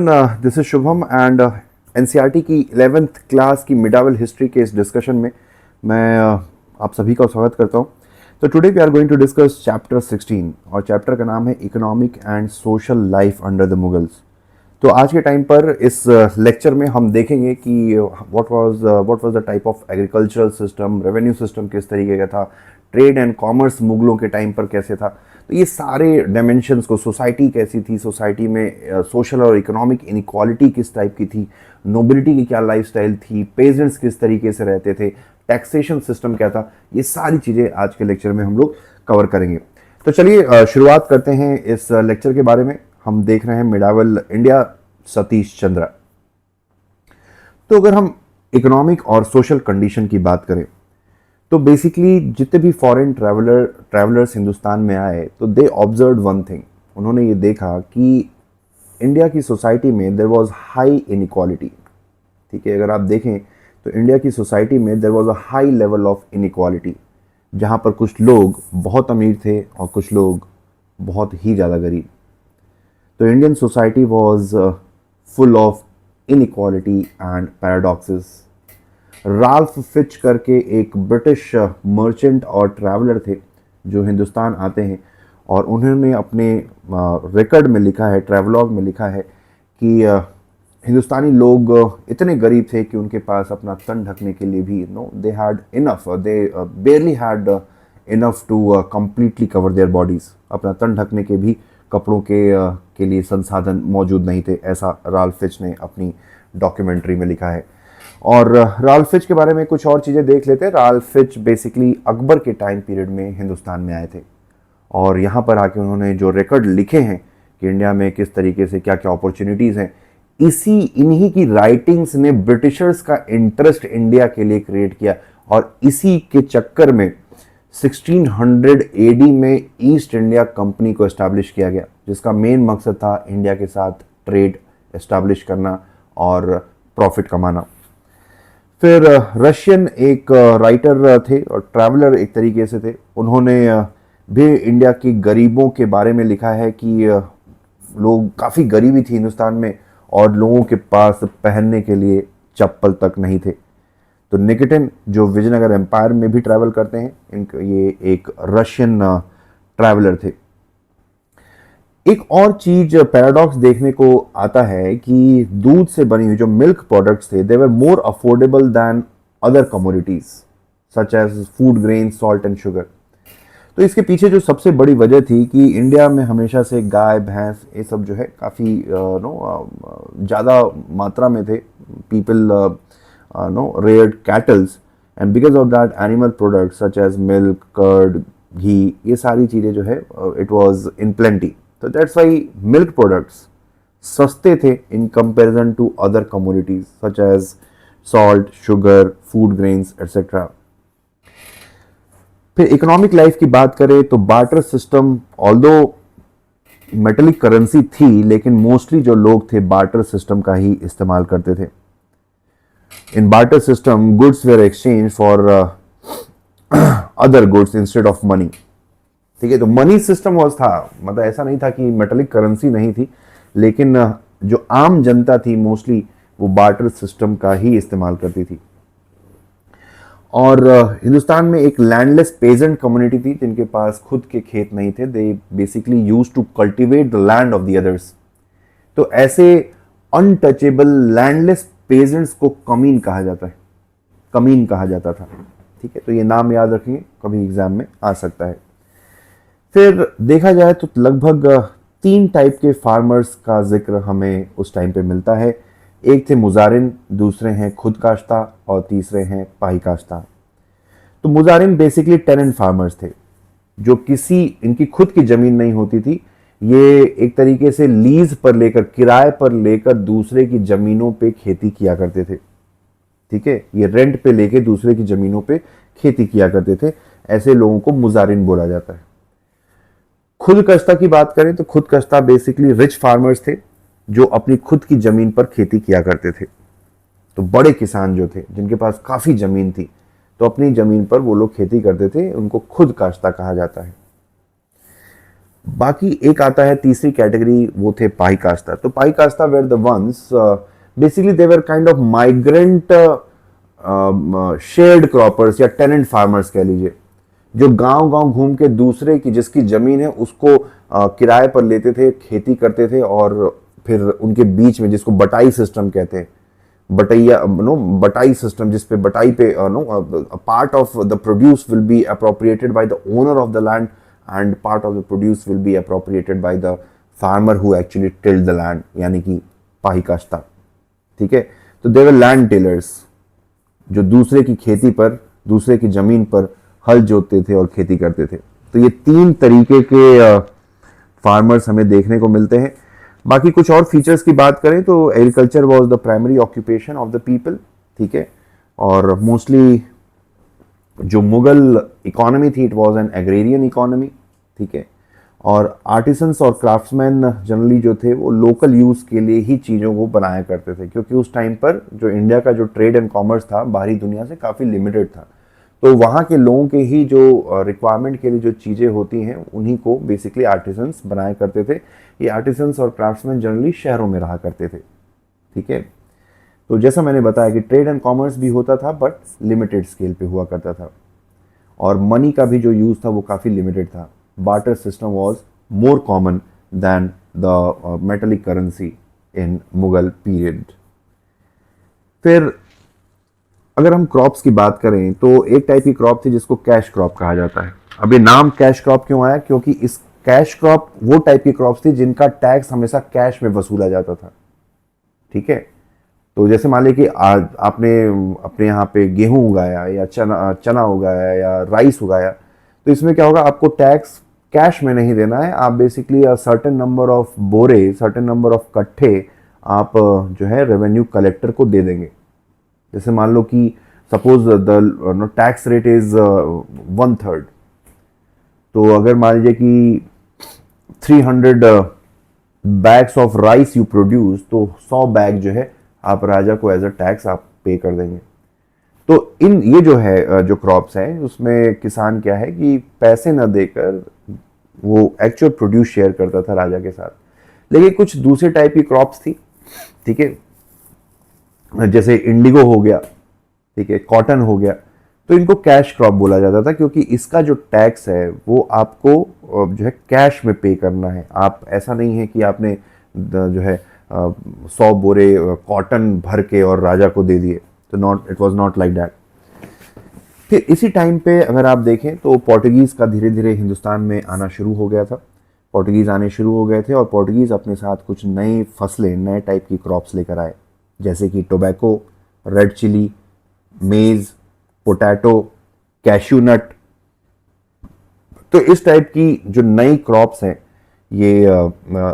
This is Shubham and NCERT की 11th class की मिडावल history के इस डिस्कशन में मैं आप सभी का स्वागत करता हूं। तो today we are going to discuss chapter 16 और चैप्टर का नाम है economic and social life under the Mughals. तो आज के टाइम पर इस लेक्चर में हम देखेंगे कि what was the type of agricultural system, revenue system किस तरीके का था, ट्रेड एंड कॉमर्स मुगलों के टाइम पर कैसे था। तो ये सारे डायमेंशंस को, सोसाइटी कैसी थी, सोसाइटी में सोशल और इकोनॉमिक इनइक्वालिटी किस टाइप की थी, नोबिलिटी की क्या लाइफस्टाइल थी, पेजेंट्स किस तरीके से रहते थे, टैक्सेशन सिस्टम क्या था, ये सारी चीज़ें आज के लेक्चर में हम लोग कवर करेंगे। तो चलिए शुरुआत करते हैं इस लेक्चर के बारे में। हम देख रहे हैं मिडावल इंडिया, सतीश चंद्र। तो अगर हम इकोनॉमिक और सोशल कंडीशन की बात करें तो बेसिकली जितने भी फॉरेन ट्रैवलर्स हिंदुस्तान में आए तो दे ऑब्जर्व वन थिंग। उन्होंने ये देखा कि इंडिया की सोसाइटी में देयर वाज हाई इनइक्वालिटी। ठीक है, अगर आप देखें तो इंडिया की सोसाइटी में there was a high level of inequality, जहाँ पर कुछ लोग बहुत अमीर थे और कुछ लोग बहुत ही ज़्यादा गरीब। तो Indian society was full of inequality and paradoxes. Ralph Fitch करके एक ब्रिटिश मर्चेंट और ट्रैवलर थे जो हिंदुस्तान आते हैं, और उन्होंने अपने रिकॉर्ड में लिखा है, ट्रैवलॉग में लिखा है कि हिंदुस्तानी लोग इतने गरीब थे कि उनके पास अपना तन ढकने के लिए भी they had enough, they barely had enough to completely cover their bodies. अपना तन ढकने के भी कपड़ों के लिए संसाधन मौजूद नहीं थे, ऐसा राल्फ फिच ने अपनी डॉक्यूमेंट्री में लिखा है। और राल्फ फिच के बारे में कुछ और चीज़ें देख लेते हैं। राल्फ फिच बेसिकली अकबर के टाइम पीरियड में हिंदुस्तान में आए थे, और यहाँ पर आके उन्होंने जो रिकॉर्ड लिखे हैं कि इंडिया में किस तरीके से क्या क्या अपॉर्चुनिटीज़ हैं, इन्हीं की राइटिंग्स ने ब्रिटिशर्स का इंटरेस्ट इंडिया के लिए क्रिएट किया। और इसी के चक्कर में 1600 एडी में ईस्ट इंडिया कंपनी को एस्टैब्लिश किया गया, जिसका मेन मकसद था इंडिया के साथ ट्रेड एस्टैब्लिश करना और प्रॉफिट कमाना। फिर रशियन एक राइटर थे और ट्रैवलर एक तरीके से थे, उन्होंने भी इंडिया की गरीबों के बारे में लिखा है कि लोग काफ़ी गरीबी थी हिंदुस्तान में और लोगों के पास पहनने के लिए चप्पल तक नहीं थे। तो निकेटिन जो विजयनगर एम्पायर में भी ट्रैवल करते हैं, ये एक रशियन ट्रैवलर थे। एक और चीज पैराडॉक्स देखने को आता है कि दूध से बनी हुई जो मिल्क प्रोडक्ट्स थे, they were more affordable than other commodities such as food, grain, salt and sugar. तो इसके पीछे जो सबसे बड़ी वजह थी कि इंडिया में हमेशा से गाय, भैंस, ये सब जो है काफ़ी ज़्यादा मात्रा में थे। People reared cattles, and because of that animal products such as milk, curd, घी, ये सारी चीज़ें जो है it was in plenty. तो that's why milk products सस्ते थे in comparison to other commodities such as salt, sugar, food grains, etc. फिर economic life की बात करें तो barter system, although metallic currency थी, लेकिन मोस्टली जो लोग थे बार्टर सिस्टम का ही इस्तेमाल करते थे। In barter system, goods were exchanged for other goods instead of money. ठीक है, तो मनी सिस्टम वाज था, मतलब ऐसा नहीं था कि मेटलिक करेंसी नहीं थी, लेकिन जो आम जनता थी मोस्टली वो बार्टर सिस्टम का ही इस्तेमाल करती थी। और हिंदुस्तान में एक लैंडलेस पेजेंट कम्युनिटी थी जिनके पास खुद के खेत नहीं थे। They basically used to cultivate the land of the others. तो ऐसे अनटचेबल लैंडलेस पेजेंट्स को कमीन कहा जाता है, कमीन कहा जाता था। ठीक है, तो ये नाम याद रखिए, कभी एग्जाम में आ सकता है। फिर देखा जाए तो लगभग 3 टाइप के फार्मर्स का जिक्र हमें उस टाइम पे मिलता है। एक थे मुजारिन, दूसरे हैं खुद काश्ता और तीसरे हैं पाही काश्ता। तो मुजारिन बेसिकली टेनेंट फार्मर्स थे, जो इनकी खुद की जमीन नहीं होती थी। ये एक तरीके से लीज पर लेकर, किराए पर लेकर दूसरे की जमीनों पे खेती किया करते थे। ठीक है, ये रेंट पे लेके दूसरे की जमीनों पे खेती किया करते थे। ऐसे लोगों को मुजारिन बोला जाता है। खुद कश्ता की बात करें तो खुद कश्ता बेसिकली रिच फार्मर्स थे जो अपनी खुद की जमीन पर खेती किया करते थे। तो बड़े किसान जो थे, जिनके पास काफी जमीन थी, तो अपनी जमीन पर वो लोग खेती करते थे, उनको खुद काश्ता कहा जाता है। बाकी एक आता है तीसरी कैटेगरी, वो थे पाईकास्ता। तो paikasta were the ones, basically they were kind of migrant shared croppers या टेनेंट फार्मर्स कह लीजिए, जो गांव गांव घूम के दूसरे की जिसकी जमीन है उसको किराए पर लेते थे, खेती करते थे, और फिर उनके बीच में, जिसको बटाई सिस्टम कहते हैं, बटैया नो बटाई सिस्टम, जिसपे बटाई पे no part of the produce will be appropriated by the owner of the land and part of the produce will be appropriated by the farmer who actually tilled the land, यानी कि पाहीकास्ता। ठीक है, तो दे वर land tillers, जो दूसरे की खेती पर, दूसरे की जमीन पर हल जोतते थे और खेती करते थे। तो ये तीन तरीके के फार्मर्स हमें देखने को मिलते हैं। बाकी कुछ और फीचर्स की बात करें तो agriculture was the primary occupation of the people. ठीक है, और मोस्टली जो मुगल इकोनॉमी थी, it was an agrarian economy. ठीक है, और आर्टिसंस और क्राफ्ट्समैन जनरली जो थे वो लोकल यूज़ के लिए ही चीज़ों को बनाया करते थे, क्योंकि उस टाइम पर जो इंडिया का जो ट्रेड एंड कॉमर्स था बाहरी दुनिया से काफ़ी लिमिटेड था। तो वहाँ के लोगों के ही जो रिक्वायरमेंट के लिए जो चीज़ें होती हैं उन्हीं को बेसिकली आर्टिसंस बनाया करते थे। ये आर्टिसंस और क्राफ्ट्समैन जनरली शहरों में रहा करते थे। ठीक है, तो जैसा मैंने बताया कि ट्रेड एंड कॉमर्स भी होता था बट लिमिटेड स्केल पे हुआ करता था, और मनी का भी जो यूज़ था वो काफ़ी लिमिटेड था। Barter system was more common than the metallic currency in Mughal period. फिर अगर हम क्रॉप्स की बात करें तो एक टाइप की क्रॉप थी जिसको कैश क्रॉप कहा जाता है। अब ये नाम कैश क्रॉप क्यों आया? क्योंकि इस कैश क्रॉप वो टाइप की क्रॉप्स थी जिनका टैक्स हमेशा कैश में वसूला जाता था। ठीक है, तो जैसे मान लीजिए कि आज आपने अपने यहाँ पे गेहूं उगाया या चना उगाया या राइस उगाया, तो इसमें क्या होगा, आपको टैक्स कैश में नहीं देना है। आप बेसिकली सर्टेन नंबर ऑफ बोरे, सर्टेन नंबर ऑफ कट्ठे आप जो है रेवेन्यू कलेक्टर को दे देंगे। जैसे मान लो कि suppose the tax rate is 1/3, तो अगर मान लीजिए कि 300 bags of rice you produce, तो 100 बैग जो है आप राजा को एज अ टैक्स आप पे कर देंगे। तो इन ये जो है जो क्रॉप्स हैं उसमें किसान क्या है कि पैसे न देकर वो एक्चुअल प्रोड्यूस शेयर करता था राजा के साथ। लेकिन कुछ दूसरे टाइप की क्रॉप्स थी। ठीक है, जैसे इंडिगो हो गया, ठीक है, कॉटन हो गया, तो इनको कैश क्रॉप बोला जाता था, क्योंकि इसका जो टैक्स है वो आपको जो है कैश में पे करना है। आप ऐसा नहीं है कि आपने जो है 100 बोरे कॉटन भर के और राजा को दे दिए, तो not, it was not like that. फिर इसी टाइम पे अगर आप देखें तो पोर्टुगीज़ का धीरे धीरे हिंदुस्तान में आना शुरू हो गया था। पोर्टुगीज़ आने शुरू हो गए थे और पोर्टुगीज़ अपने साथ कुछ नई फसलें, नए टाइप की क्रॉप्स लेकर आए, जैसे कि टोबैको, रेड चिली, मेज़, पोटैटो, कैश्यू नट। तो इस टाइप की जो नई क्रॉप्स हैं ये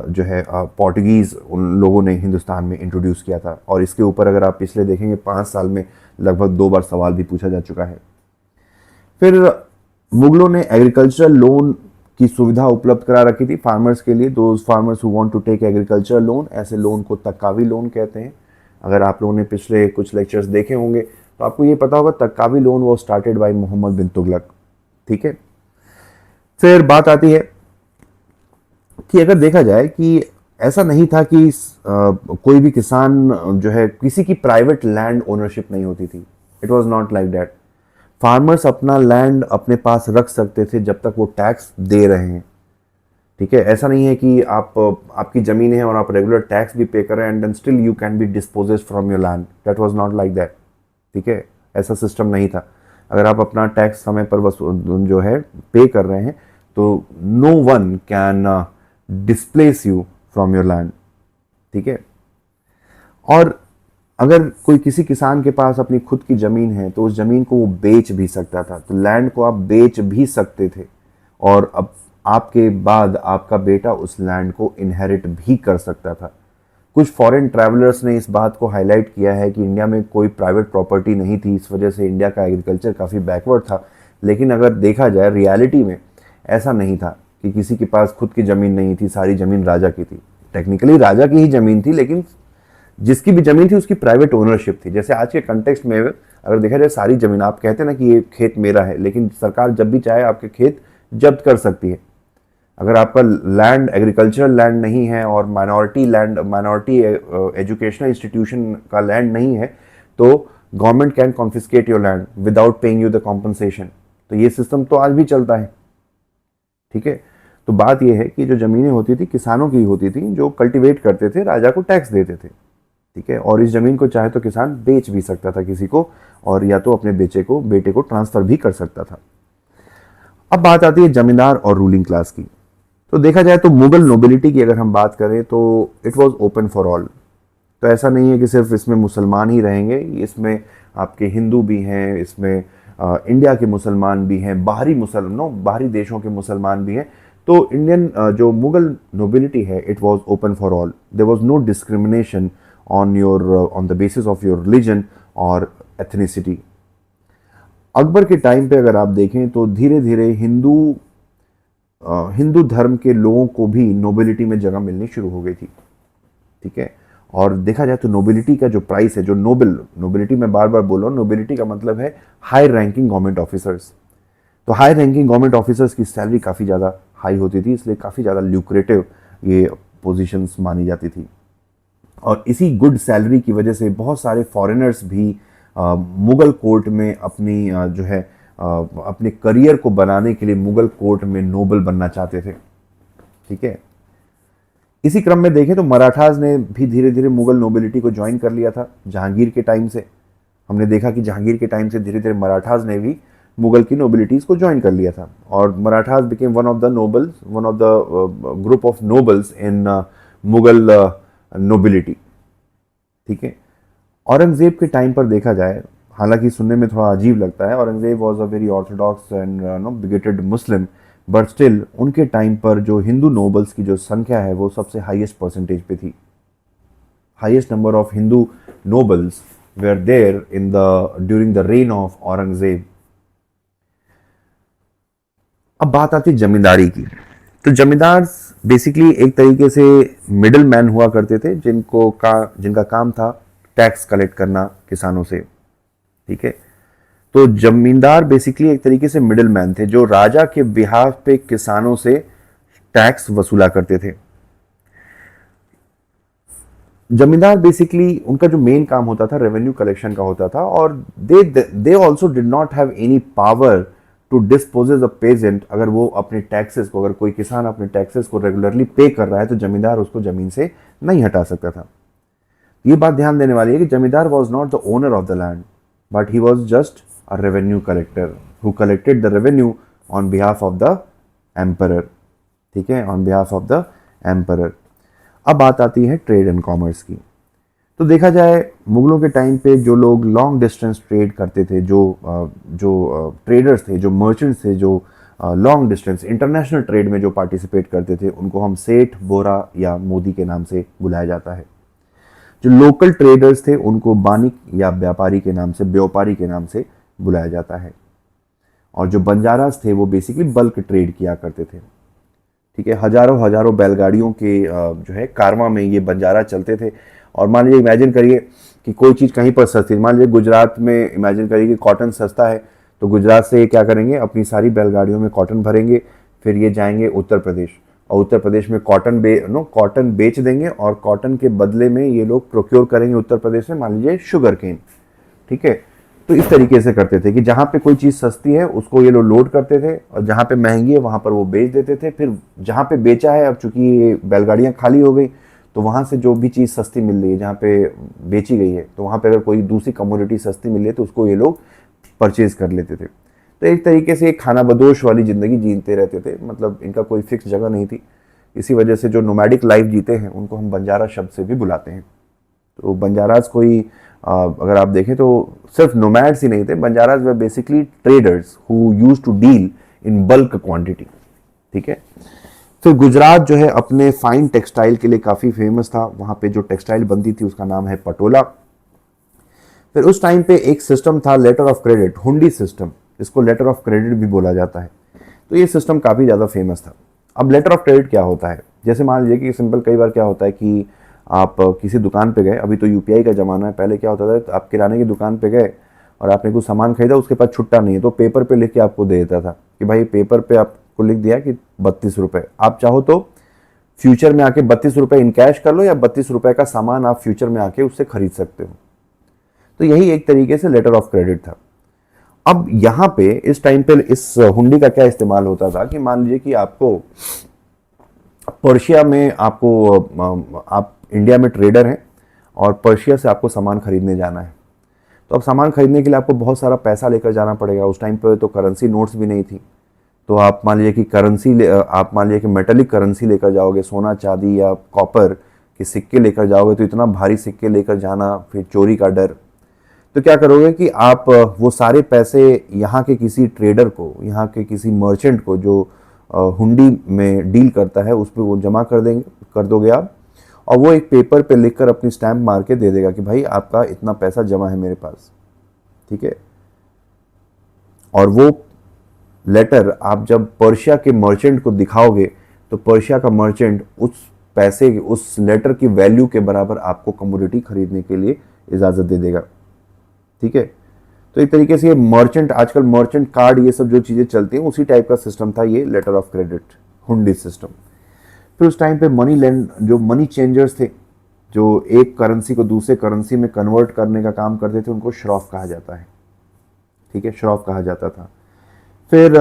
जो है पोर्टुगीज़ उन लोगों ने हिंदुस्तान में इंट्रोड्यूस किया था। और इसके ऊपर अगर आप पिछले देखेंगे 5 साल में लगभग 2 बार सवाल भी पूछा जा चुका है। फिर मुगलों ने एग्रीकल्चरल लोन की सुविधा उपलब्ध करा रखी थी फार्मर्स के लिए। Those farmers who want to take agricultural loan, ऐसे लोन को तकावी लोन कहते हैं। अगर आप लोगों ने पिछले कुछ लेक्चर्स देखे होंगे तो आपको ये पता होगा तकावी लोन वो स्टार्टेड बाय मोहम्मद बिन तुगलक। ठीक है, फिर बात आती है कि अगर देखा जाए कि ऐसा नहीं था कि कोई भी किसान जो है किसी की प्राइवेट लैंड ओनरशिप नहीं होती थी। It was not like that. Farmers अपना लैंड अपने पास रख सकते थे जब तक वो टैक्स दे रहे हैं। ठीक है, ऐसा नहीं है कि आपकी ज़मीन है और आप रेगुलर टैक्स भी पे कर रहे हैं and then still you can be disposed from your land. That was not like that. ठीक है, ऐसा सिस्टम नहीं था। अगर आप अपना टैक्स समय पर जो है पे कर रहे हैं तो no one can displace you from your land. ठीक है, और अगर कोई किसी किसान के पास अपनी खुद की ज़मीन है तो उस ज़मीन को वो बेच भी सकता था। तो लैंड को आप बेच भी सकते थे और अब आपके बाद आपका बेटा उस लैंड को इनहेरिट भी कर सकता था। कुछ फॉरेन ट्रैवलर्स ने इस बात को हाईलाइट किया है कि इंडिया में कोई प्राइवेट प्रॉपर्टी नहीं थी, इस वजह से इंडिया का एग्रीकल्चर काफ़ी बैकवर्ड था। लेकिन अगर देखा जाए रियलिटी में ऐसा नहीं था कि किसी के पास खुद की ज़मीन नहीं थी, सारी ज़मीन राजा की थी। टेक्निकली राजा की ही ज़मीन थी, लेकिन जिसकी भी ज़मीन थी उसकी प्राइवेट ओनरशिप थी। जैसे आज के कंटेक्स्ट में अगर देखा जाए सारी ज़मीन, आप कहते हैं ना कि ये खेत मेरा है, लेकिन सरकार जब भी चाहे आपके खेत जब्त कर सकती है। अगर आपका लैंड एग्रीकल्चरल लैंड नहीं है और माइनॉरिटी एजुकेशनल इंस्टीट्यूशन का लैंड नहीं है, तो government can confiscate your land without paying you the compensation. तो ये सिस्टम तो आज भी चलता है, ठीक है। तो बात यह है कि जो ज़मीनें होती थी किसानों की होती थी, जो कल्टीवेट करते थे, राजा को टैक्स देते थे, ठीक है। और इस ज़मीन को चाहे तो किसान बेच भी सकता था किसी को, और या तो अपने बेटे को ट्रांसफ़र भी कर सकता था। अब बात आती है जमींदार और रूलिंग क्लास की। तो देखा जाए तो मुगल नोबिलिटी की अगर हम बात करें तो it was open for all. तो ऐसा नहीं है कि सिर्फ इसमें मुसलमान ही रहेंगे, इसमें आपके हिंदू भी हैं, इसमें इंडिया के मुसलमान भी हैं, बाहरी देशों के मुसलमान भी हैं। तो इंडियन जो मुगल नोबिलिटी है, it was open for all. There was no discrimination on the basis of your religion और एथनिसिटी। अकबर के टाइम पे अगर आप देखें तो धीरे धीरे हिंदू धर्म के लोगों को भी नोबिलिटी में जगह मिलनी शुरू हो गई थी, ठीक है। और देखा जाए तो नोबिलिटी का जो प्राइस है, जो नोबिलिटी मैं बार बार बोल रहा हूँ, नोबिलिटी का मतलब है हाई रैंकिंग गवर्नमेंट ऑफिसर्स। तो हाई रैंकिंग गवर्नमेंट ऑफिसर्स की सैलरी काफ़ी ज़्यादा हाई होती थी, इसलिए काफ़ी ज़्यादा ल्यूक्रेटिव ये पोजीशंस मानी जाती थी। और इसी गुड सैलरी की वजह से बहुत सारे फॉरेनर्स भी मुगल कोर्ट में अपने करियर को बनाने के लिए मुगल कोर्ट में नोबल बनना चाहते थे, ठीक है। इसी क्रम में देखें तो मराठास ने भी धीरे धीरे मुगल नोबिलिटी को ज्वाइन कर लिया था। जहांगीर के टाइम से हमने देखा कि जहांगीर के टाइम से धीरे धीरे मराठास ने भी मुगल की नोबिलिटीज को ज्वाइन कर लिया था, और Marathas became one of the group of nobles in Mughal nobility, ठीक है। औरंगजेब के टाइम पर देखा जाए, हालांकि सुनने में थोड़ा अजीब लगता है, Aurangzeb was a very Orthodox and बिगेटेड Muslim, but still उनके टाइम पर जो हिंदू नोबल्स की जो संख्या है वो सबसे हाईएस्ट परसेंटेज पे थी। Highest number of Hindu nobles were there during the reign of Aurangzeb. अब बात आती है जमींदारी की। तो जमींदार बेसिकली एक तरीके से मिडिल मैन हुआ करते थे, जिनका काम था टैक्स कलेक्ट करना किसानों से, ठीक है। तो जमींदार बेसिकली एक तरीके से मिडिल मैन थे, जो राजा के बिहाफ पे किसानों से टैक्स वसूला करते थे। जमींदार बेसिकली उनका जो मेन काम होता था रेवेन्यू कलेक्शन का होता था, और they also did not have any power to dispossess a peasant. अगर वो अपने टैक्सेस को, अगर कोई किसान अपने टैक्सेस को रेगुलरली पे कर रहा है तो जमींदार उसको जमीन से नहीं हटा सकता था। ये बात ध्यान देने वाली है कि जमींदार was not the owner of the land, but he was just a revenue collector who collected the revenue on behalf of the emperor, ठीक है, on behalf of the emperor. अब बात आती है ट्रेड एंड कॉमर्स की। तो देखा जाए मुगलों के टाइम पे जो लोग लॉन्ग डिस्टेंस ट्रेड करते थे, जो ट्रेडर्स थे, जो मर्चेंट्स थे, जो लॉन्ग डिस्टेंस इंटरनेशनल ट्रेड में जो पार्टिसिपेट करते थे, उनको हम सेठ, बोरा या मोदी के नाम से बुलाया जाता है। जो लोकल ट्रेडर्स थे उनको बानिक या व्यापारी के नाम से बुलाया जाता है। और जो बंजारास थे वो बेसिकली बल्क ट्रेड किया करते थे, ठीक है। हजारों बैलगाड़ियों के जो है कारवां में ये बंजारा चलते थे। और मान लीजिए इमेजिन करिए कि कोई चीज़ कहीं पर सस्ती, मान लीजिए गुजरात में इमेजिन करिए कि कॉटन सस्ता है, तो गुजरात से ये क्या करेंगे, अपनी सारी बैलगाड़ियों में कॉटन भरेंगे, फिर ये जाएंगे उत्तर प्रदेश, और उत्तर प्रदेश में कॉटन बेच देंगे, और कॉटन के बदले में ये लोग प्रोक्योर करेंगे उत्तर प्रदेश में मान लीजिए शुगर केन, ठीक है। तो इस तरीके से करते थे कि जहाँ पे कोई चीज़ सस्ती है उसको ये लोग लोड करते थे, और जहाँ पे महंगी है वहाँ पर वो बेच देते थे। फिर जहाँ पे बेचा है, अब चूंकि ये बैलगाड़ियाँ खाली हो गई, तो वहाँ से जो भी चीज़ सस्ती मिल रही है जहाँ पे बेची गई है, तो वहाँ पे अगर कोई दूसरी कमोडिटी सस्ती मिल रही है तो उसको ये लोग परचेज कर लेते थे। तो एक तरीके से एक खाना बदोश वाली ज़िंदगी जीते रहते थे, मतलब इनका कोई फिक्स जगह नहीं थी। इसी वजह से जो नोमैडिक लाइफ जीते हैं उनको हम बंजारा शब्द से भी बुलाते हैं। तो बंजाराज कोई अगर आप देखें तो सिर्फ नोमैड्स ही नहीं थे, बंजाराज वे basically traders who used to deal in bulk quantity, ठीक है। फिर गुजरात जो है अपने फाइन टेक्सटाइल के लिए काफ़ी फेमस था। वहाँ पे जो टेक्सटाइल बनती थी उसका नाम है पटोला। फिर उस टाइम पे एक सिस्टम था लेटर ऑफ क्रेडिट, हुंडी सिस्टम, इसको लेटर ऑफ क्रेडिट भी बोला जाता है। तो ये सिस्टम काफ़ी ज़्यादा फेमस था। अब लेटर ऑफ क्रेडिट क्या होता है, जैसे मान लीजिए कि सिंपल कई बार क्या होता है कि आप किसी दुकान पे गए, अभी तो यूपीआई का ज़माना है, पहले क्या होता था तो आप किराने की दुकान पे गए और आपने कुछ सामान खरीदा, उसके पास छुट्टा नहीं है तो पेपर पे लिख के आपको दे देता था कि भाई पेपर पे आपको लिख दिया कि ₹32। आप चाहो तो फ्यूचर में आके ₹32 इन कैश कर लो, या ₹32 का सामान आप फ्यूचर में आके उससे खरीद सकते हो। तो यही एक तरीके से लेटर ऑफ क्रेडिट था। अब यहाँ पे इस टाइम पे इस हुंडी का क्या इस्तेमाल होता था कि मान लीजिए कि आपको पर्शिया में आप इंडिया में ट्रेडर हैं और पर्शिया से आपको सामान खरीदने जाना है। तो अब सामान खरीदने के लिए आपको बहुत सारा पैसा लेकर जाना पड़ेगा। उस टाइम पे तो करेंसी नोट्स भी नहीं थी। तो आप मान लीजिए कि आप मान लीजिए कि मेटेलिक करेंसी लेकर जाओगे, सोना चांदी या कॉपर के सिक्के लेकर जाओगे, तो इतना भारी सिक्के लेकर जाना, फिर चोरी का डर। तो क्या करोगे कि आप वो सारे पैसे यहाँ के किसी ट्रेडर को, यहाँ के किसी मर्चेंट को जो हुंडी में डील करता है, उस पर वो जमा कर दोगे आप, और वो एक पेपर पे लिखकर अपनी स्टैंप मार के दे देगा कि भाई आपका इतना पैसा जमा है मेरे पास। ठीक है। और वो लेटर आप जब पर्शिया के मर्चेंट को दिखाओगे तो पर्शिया का मर्चेंट उस पैसे, उस लेटर की वैल्यू के बराबर आपको कमोडिटी खरीदने के लिए इजाज़त दे देगा। ठीक है। तो एक तरीके से ये मर्चेंट, आजकल मर्चेंट कार्ड, ये सब जो चीज़ें चलती हैं, उसी टाइप का सिस्टम था ये लेटर ऑफ क्रेडिट, हुंडी सिस्टम। फिर उस टाइम पे जो मनी चेंजर्स थे, जो एक करेंसी को दूसरे करेंसी में कन्वर्ट करने का काम करते थे, उनको श्रॉफ कहा जाता है। ठीक है, श्रॉफ कहा जाता था। फिर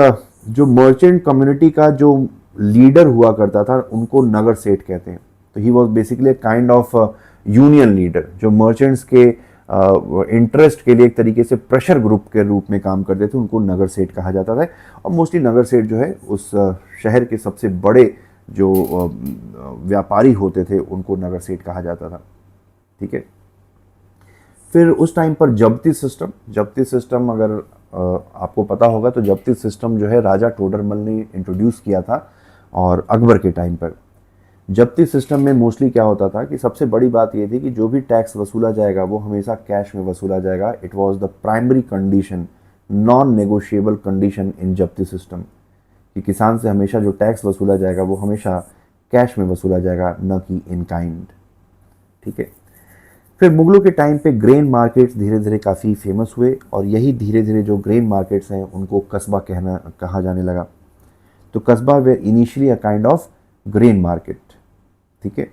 जो मर्चेंट कम्युनिटी का जो लीडर हुआ करता था, उनको नगर सेठ कहते हैं। तो he was basically kind of union leader, जो मर्चेंट्स के इंटरेस्ट के लिए एक तरीके से प्रेशर ग्रुप के रूप में काम करते थे, उनको नगर सेठ कहा जाता था। और मोस्टली नगर सेठ जो है उस शहर के सबसे बड़े जो व्यापारी होते थे, उनको नगर सेठ कहा जाता था। ठीक है। फिर उस टाइम पर जब्ती सिस्टम अगर आपको पता होगा तो जब्ती सिस्टम जो है राजा टोडरमल ने इंट्रोड्यूस किया था। और अकबर के टाइम पर जब्ती सिस्टम में मोस्टली क्या होता था कि सबसे बड़ी बात ये थी कि जो भी टैक्स वसूला जाएगा वो हमेशा कैश में वसूला जाएगा। It was the primary condition, non negotiable condition in जब्ती सिस्टम, कि किसान से हमेशा जो टैक्स वसूला जाएगा वो हमेशा कैश में वसूला जाएगा, न कि इन काइंड। ठीक है। फिर मुगलों के टाइम पे ग्रेन मार्केट्स धीरे धीरे काफ़ी फेमस हुए, और यही धीरे धीरे जो ग्रेन मार्केट्स हैं उनको कस्बा कहा जाने लगा। तो कस्बा were initially a kind of grain market. ठीक है।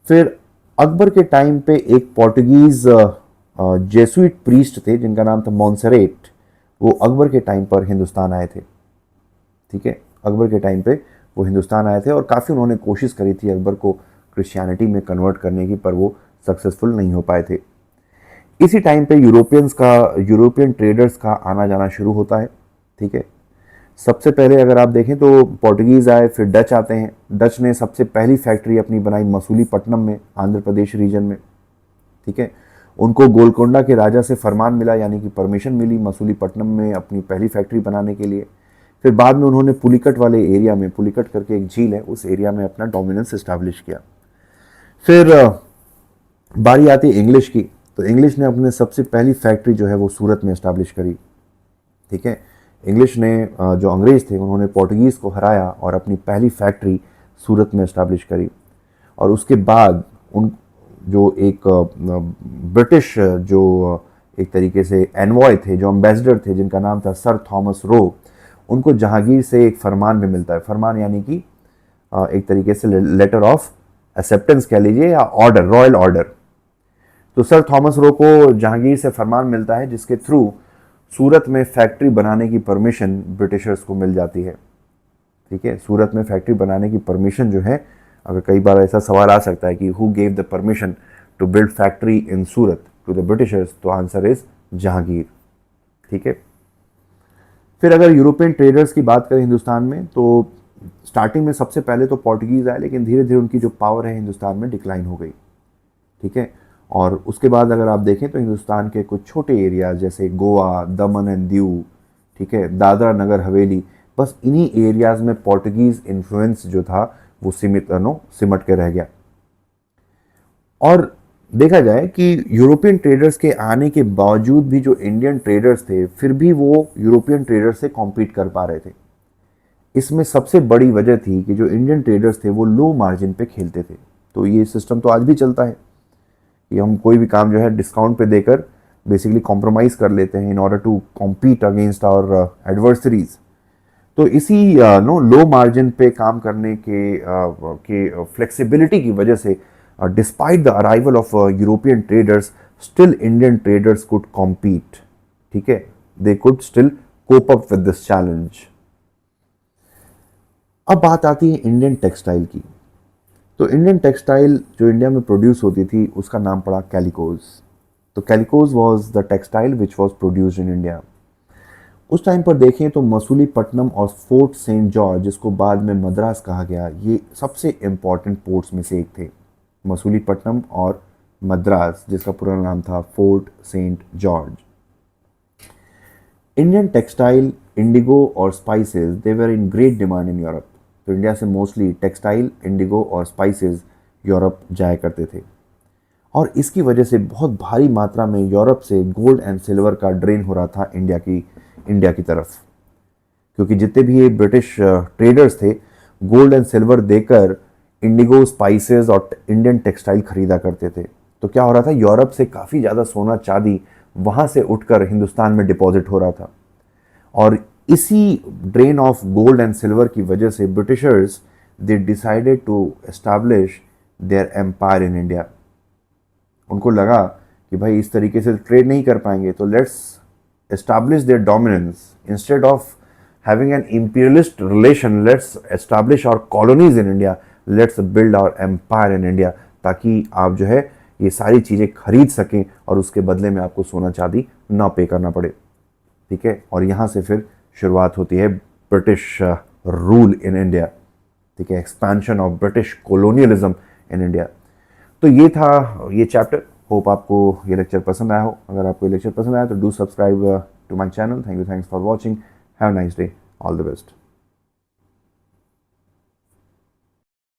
फिर अकबर के टाइम पे एक पोर्टुगीज जेसुइट प्रीस्ट थे जिनका नाम था मॉन्सेरेट। वो अकबर के टाइम पर हिंदुस्तान आए थे। ठीक है। अकबर के टाइम पे वो हिंदुस्तान आए थे और काफ़ी उन्होंने कोशिश करी थी अकबर को क्रिश्चियनिटी में कन्वर्ट करने की, पर वो सक्सेसफुल नहीं हो पाए थे। इसी टाइम पे यूरोपियन ट्रेडर्स का आना जाना शुरू होता है। ठीक है। सबसे पहले अगर आप देखें तो पोर्टुगीज़ आए, फिर डच आते हैं। डच ने सबसे पहली फैक्ट्री अपनी बनाई मसूलीपट्टनम में, आंध्र प्रदेश रीजन में। ठीक है। उनको गोलकोंडा के राजा से फरमान मिला, यानी कि परमिशन मिली मसूलीपट्टनम में अपनी पहली फैक्ट्री बनाने के लिए। फिर बाद में उन्होंने पुलिकट वाले एरिया में, पुलिकट करके एक झील है, उस एरिया में अपना डोमिनेंस इस्टेब्लिश किया। फिर बारी आती है इंग्लिश की। तो इंग्लिश ने अपने सबसे पहली फैक्ट्री जो है वो सूरत में इस्टेब्लिश करी। ठीक है। इंग्लिश ने जो अंग्रेज़ थे उन्होंने पोर्टुगीज़ को हराया और अपनी पहली फैक्ट्री सूरत में इस्टेब्लिश करी। और उसके बाद उन जो एक ब्रिटिश जो एक तरीके से एनवॉय थे, जो एम्बेसडर थे, जिनका नाम था सर थॉमस रो, उनको जहांगीर से एक फरमान भी मिलता है। फरमान यानी कि एक तरीके से लेटर ऑफ एक्सेप्टेंस कह लीजिए, या ऑर्डर, रॉयल ऑर्डर। तो सर थॉमस रो को जहांगीर से फरमान मिलता है जिसके थ्रू सूरत में फैक्ट्री बनाने की परमिशन ब्रिटिशर्स को मिल जाती है। ठीक है। सूरत में फैक्ट्री बनाने की परमिशन जो है, अगर कई बार ऐसा सवाल आ सकता है कि who gave the permission to build factory in Surat to the Britishers, तो आंसर इज जहांगीर। ठीक है। फिर अगर यूरोपियन ट्रेडर्स की बात करें हिंदुस्तान में, तो स्टार्टिंग में सबसे पहले तो पोर्टुगीज़ आए, लेकिन धीरे धीरे उनकी जो पावर है हिंदुस्तान में डिक्लाइन हो गई। ठीक है। और उसके बाद अगर आप देखें तो हिंदुस्तान के कुछ छोटे एरियाज जैसे गोवा, दमन एंड दीव, ठीक है, दादरा नगर हवेली, बस इन्हीं एरियाज में पोर्टुगीज़ इन्फ्लुएंस जो था वो सिमट के रह गया। और देखा जाए कि यूरोपियन ट्रेडर्स के आने के बावजूद भी जो इंडियन ट्रेडर्स थे, फिर भी वो यूरोपियन ट्रेडर्स से कॉम्पीट कर पा रहे थे। इसमें सबसे बड़ी वजह थी कि जो इंडियन ट्रेडर्स थे वो लो मार्जिन पे खेलते थे। तो ये सिस्टम तो आज भी चलता है कि हम कोई भी काम जो है डिस्काउंट पे देकर बेसिकली कॉम्प्रोमाइज़ कर लेते हैं in order to compete against our adversaries. तो इसी नो लो मार्जिन पे काम करने के फ्लेक्सिबिलिटी की वजह से despite the arrival of European traders still Indian traders could compete. ठीक है, they could still cope up with this challenge. अब बात आती है इंडियन टेक्सटाइल की. तो इंडियन टेक्सटाइल जो इंडिया में प्रोड्यूस होती थी उसका नाम पड़ा कैलिकोज. तो calicos was the textile which was produced in India. उस टाइम पर देखें तो मसूलीपट्टनम और फोर्ट सेंट जॉर्ज, जिसको बाद में मद्रास कहा गया, ये सबसे इम्पॉर्टेंट पोर्ट्स में से एक थे. मसूलीपट्टनम और मद्रास, जिसका पूरा नाम था Fort Saint George. Indian textile, indigo और spices, they were in great demand in Europe. तो इंडिया से मोस्टली टेक्सटाइल, इंडिगो और स्पाइसेस यूरोप जाया करते थे. और इसकी वजह से बहुत भारी मात्रा में यूरोप से गोल्ड एंड सिल्वर का ड्रेन हो रहा था इंडिया की तरफ. क्योंकि जितने भी ये ब्रिटिश ट्रेडर्स थे, गोल्ड एंड सिल्वर देकर इंडिगो, स्पाइसेस और इंडियन टेक्सटाइल खरीदा करते थे. तो क्या हो रहा था, यूरोप से काफ़ी ज़्यादा सोना चांदी वहाँ से उठकर हिंदुस्तान में डिपॉजिट हो रहा था. और इसी drain of gold and silver की वजह से Britishers, they decided to establish their empire in India. उनको लगा कि भाई इस तरीके से ट्रेड नहीं कर पाएंगे, तो let's establish their dominance. Instead of having an imperialist relation, let's establish our colonies in India, let's build our empire in India, ताकि आप जो है ये सारी चीज़ें खरीद सकें और उसके बदले में आपको सोना चांदी ना पे करना पड़े. ठीक है, और यहाँ से फिर शुरुआत होती है ब्रिटिश रूल इन इंडिया. ठीक है, expansion of British colonialism in India. तो ये था ये चैप्टर. होप आपको ये लेक्चर पसंद आया हो. अगर आपको ये लेक्चर पसंद आया तो do subscribe to my channel. Thanks for watching. Have a nice day. All the best.